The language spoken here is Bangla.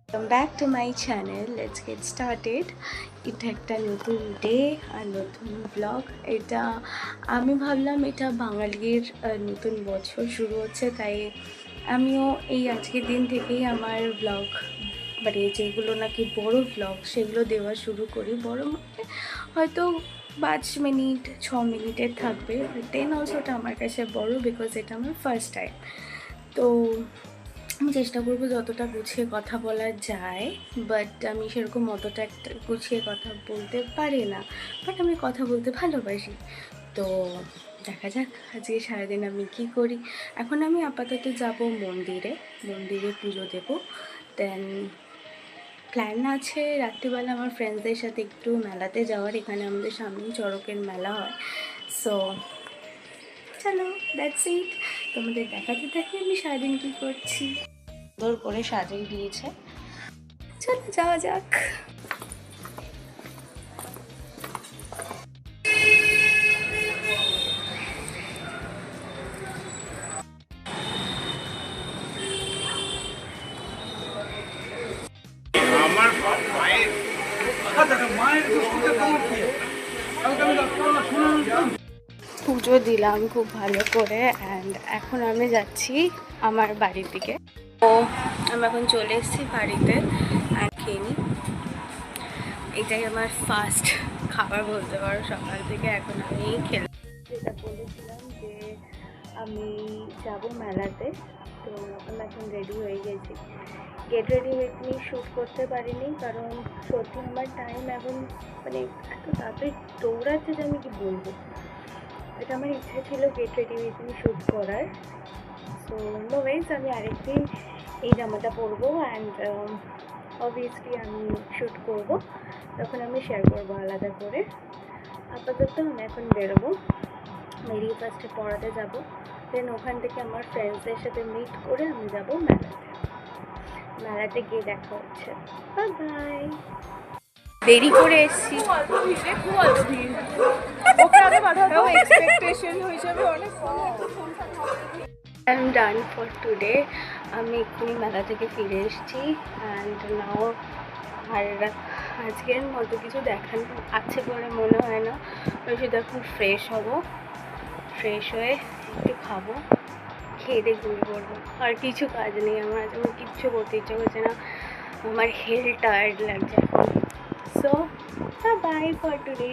Welcome back to my channel. Let's get started. এটা একটা নতুন ডে আর নতুন ব্লগ। এটা আমি ভাবলাম এটা বাঙালির নতুন বছর শুরু হচ্ছে, তাই আমিও এই আজকের দিন থেকেই আমার ব্লগ মানে যেগুলো নাকি বড় ব্লগ সেগুলো দেওয়া শুরু করি। বড় মানে হয়তো 5 মিনিট 6 মিনিটের থাকবে, 10 অলসোটা আমার কাছে বড়, বিকজ এটা আমার ফার্স্ট টাইম। তো আমি চেষ্টা করবো যতটা গুছিয়ে কথা বলা যায়, বাট আমি সেরকম অতটা একটা গুছিয়ে কথা বলতে পারি না, বাট আমি কথা বলতে ভালোবাসি। তো দেখা যাক আজকে সারাদিন আমি কি করি। এখন আমি আপাতত যাব মন্দিরে পুজো দেবো। দেন প্ল্যান আছে রাত্রিবেলা আমার ফ্রেন্ডসদের সাথে একটু মেলাতে যাওয়ার। এখানে আমাদের সামনেই চড়কের মেলা হয়। সো চলো, দ্যাটস ইট। তোমাদের দেখাতে থাকি আমি সারাদিন কী করছি। সুন্দর করে সাজিয়ে দিয়েছে, চলো যাওয়া যাক। পুজো দিলাম খুব ভালো করে, অ্যান্ড এখন আমি যাচ্ছি আমার বাড়ির দিকে। তো আমি এখন চলে এসেছি বাড়িতে, আর খেয়ে নিই। এটাই আমার ফার্স্ট খাবার বলতে পারো সকাল থেকে। এখন আমি খেলাম, যেটা বলেছিলাম যে আমি যাব মেলাতে। তো আমি এখন রেডি হয়ে গেছি। Get ready with me shoot করতে পারিনি, কারণ সত্যি আমার টাইম এখন মানে এত তাড়াতাড়ি দৌড়াচ্ছে যে আমি কি বলবো। এটা আমার ইচ্ছা ছিল get ready with me shoot করার। সো নো ওয়েজ, আমি আরেকদিন এই জামাটা পরবো, অ্যান্ড অবভিয়াসলি আমি শ্যুট করবো, তখন আমি শেয়ার করবো আলাদা করে। আপাতত আমি এখন বেরোবো, মেরিয়ে ফার্স্টে পড়াতে যাবো, দেন ওখান থেকে আমার ফ্রেন্ডসদের সাথে মিট করে আমি যাবো মেলাতে গিয়ে দেখা হচ্ছে। Bye bye. দেরি করে এসেছি, I am done for today. আমি এক্ষুনি মেলা থেকে ফিরে এসেছি, অ্যান্ড নাও আর আজকের মতো কিছু দেখানো আছে বলে মনে হয় না। আমি শুধু এখন ফ্রেশ হব, ফ্রেশ হয়ে একটু খাবো, খেয়ে দিয়ে ঘুমিয়ে পড়বো। আর কিছু কাজ নেই আমার, আজ আমার কিচ্ছু করতে ইচ্ছে করছে না, আমার হেলথ টায়ার্ড লাগছে এখন। So bye for today.